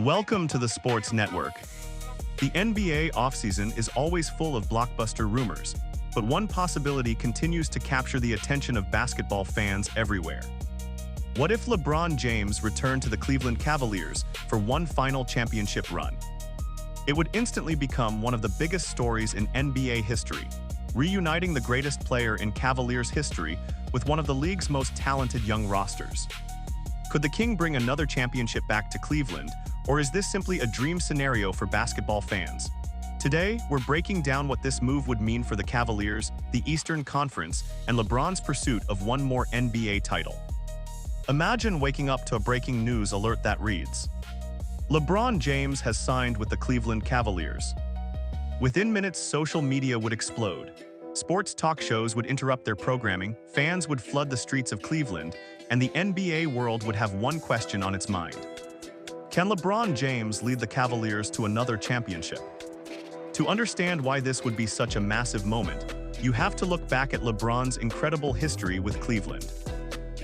Welcome to the Sports Network. The NBA offseason is always full of blockbuster rumors, but one possibility continues to capture the attention of basketball fans everywhere. What if LeBron James returned to the Cleveland Cavaliers for one final championship run? It would instantly become one of the biggest stories in NBA history, reuniting the greatest player in Cavaliers history with one of the league's most talented young rosters. Could the King bring another championship back to Cleveland, or is this simply a dream scenario for basketball fans? Today, we're breaking down what this move would mean for the Cavaliers, the Eastern Conference, and LeBron's pursuit of one more NBA title. Imagine waking up to a breaking news alert that reads, LeBron James has signed with the Cleveland Cavaliers. Within minutes, social media would explode. Sports talk shows would interrupt their programming, fans would flood the streets of Cleveland, and the NBA world would have one question on its mind. Can LeBron James lead the Cavaliers to another championship? To understand why this would be such a massive moment, you have to look back at LeBron's incredible history with Cleveland.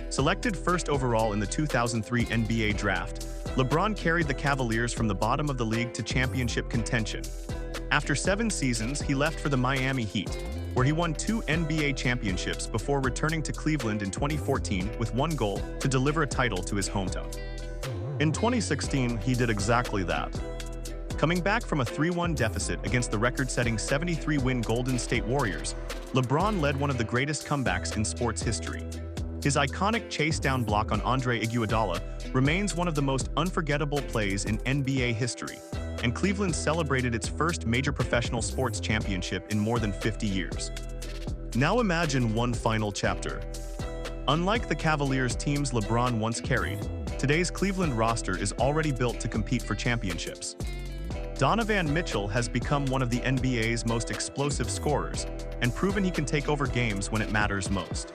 Selected first overall in the 2003 NBA Draft, LeBron carried the Cavaliers from the bottom of the league to championship contention. After 7 seasons, he left for the Miami Heat, where he won 2 NBA championships before returning to Cleveland in 2014 with one goal: to deliver a title to his hometown. In 2016, he did exactly that. Coming back from a 3-1 deficit against the record-setting 73-win Golden State Warriors, LeBron led one of the greatest comebacks in sports history. His iconic chase-down block on Andre Iguodala remains one of the most unforgettable plays in NBA history, and Cleveland celebrated its first major professional sports championship in more than 50 years. Now imagine one final chapter. Unlike the Cavaliers teams LeBron once carried, today's Cleveland roster is already built to compete for championships. Donovan Mitchell has become one of the NBA's most explosive scorers and proven he can take over games when it matters most.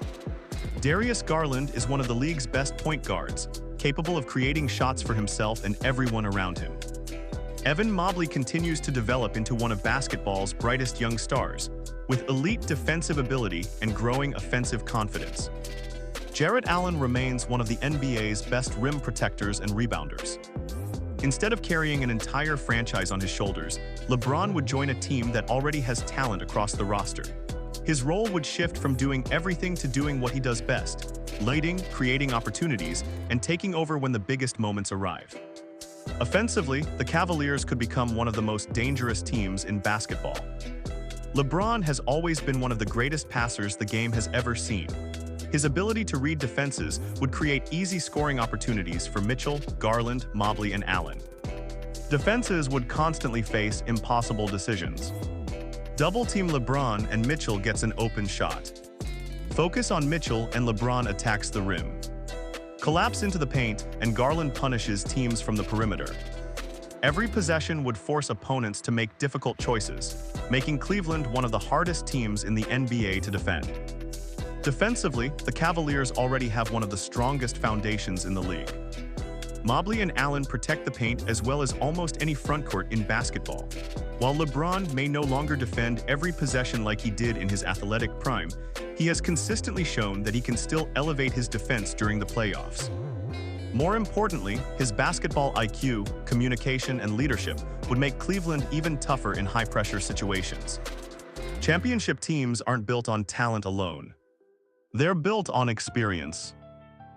Darius Garland is one of the league's best point guards, capable of creating shots for himself and everyone around him. Mobley continues to develop into one of basketball's brightest young stars, with elite defensive ability and growing offensive confidence. Jarrett Allen remains one of the NBA's best rim protectors and rebounders. Instead of carrying an entire franchise on his shoulders, LeBron would join a team that already has talent across the roster. His role would shift from doing everything to doing what he does best: leading, creating opportunities, and taking over when the biggest moments arrive. Offensively, the Cavaliers could become one of the most dangerous teams in basketball. LeBron has always been one of the greatest passers the game has ever seen. His ability to read defenses would create easy scoring opportunities for Mitchell, Garland, Mobley, and Allen. Defenses would constantly face impossible decisions. Double-team LeBron and Mitchell gets an open shot. Focus on Mitchell and LeBron attacks the rim. Collapse into the paint and Garland punishes teams from the perimeter. Every possession would force opponents to make difficult choices, making Cleveland one of the hardest teams in the NBA to defend. Defensively, the Cavaliers already have one of the strongest foundations in the league. Mobley and Allen protect the paint as well as almost any frontcourt in basketball. While LeBron may no longer defend every possession like he did in his athletic prime, he has consistently shown that he can still elevate his defense during the playoffs. More importantly, his basketball IQ, communication, and leadership would make Cleveland even tougher in high-pressure situations. Championship teams aren't built on talent alone. They're built on experience.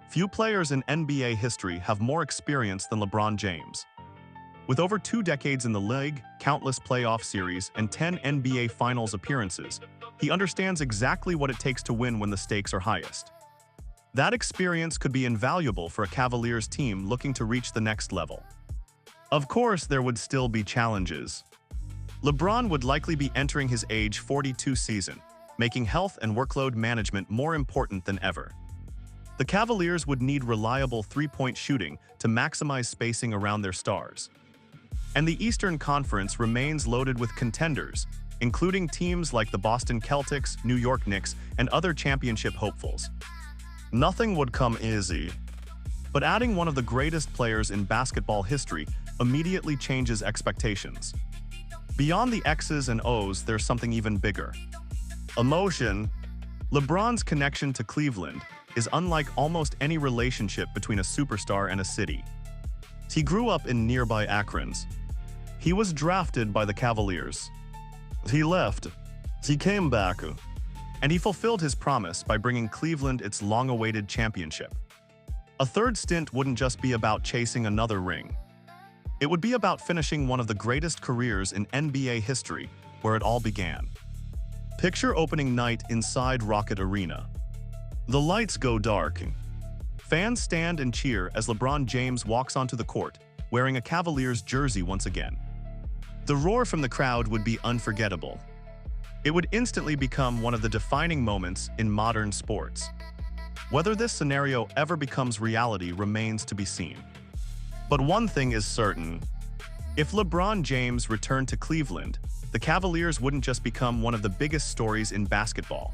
Few players in NBA history have more experience than LeBron James. With over 2 decades in the league, countless playoff series, and 10 NBA Finals appearances, he understands exactly what it takes to win when the stakes are highest. That experience could be invaluable for a Cavaliers team looking to reach the next level. Of course, there would still be challenges. LeBron would likely be entering his age 42 season, making health and workload management more important than ever. The Cavaliers would need reliable three-point shooting to maximize spacing around their stars. And the Eastern Conference remains loaded with contenders, including teams like the Boston Celtics, New York Knicks, and other championship hopefuls. Nothing would come easy. But adding one of the greatest players in basketball history immediately changes expectations. Beyond the X's and O's, there's something even bigger: emotion. LeBron's connection to Cleveland is unlike almost any relationship between a superstar and a city. He grew up in nearby Akrons. He was drafted by the Cavaliers. He left. He came back. And he fulfilled his promise by bringing Cleveland its long-awaited championship. A third stint wouldn't just be about chasing another ring. It would be about finishing one of the greatest careers in NBA history, where it all began. Picture opening night inside Rocket Arena. The lights go dark. Fans stand and cheer as LeBron James walks onto the court, wearing a Cavaliers jersey once again. The roar from the crowd would be unforgettable. It would instantly become one of the defining moments in modern sports. Whether this scenario ever becomes reality remains to be seen. But one thing is certain. If LeBron James returned to Cleveland, the Cavaliers wouldn't just become one of the biggest stories in basketball.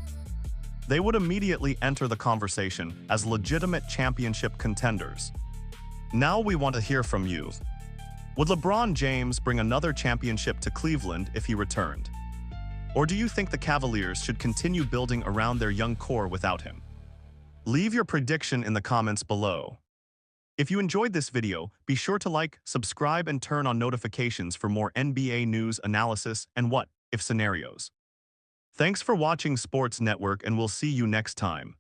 They would immediately enter the conversation as legitimate championship contenders. Now we want to hear from you. Would LeBron James bring another championship to Cleveland if he returned? Or do you think the Cavaliers should continue building around their young core without him? Leave your prediction in the comments below. If you enjoyed this video, be sure to like, subscribe, and turn on notifications for more NBA news, analysis, and what-if scenarios. Thanks for watching Sports Network, and we'll see you next time.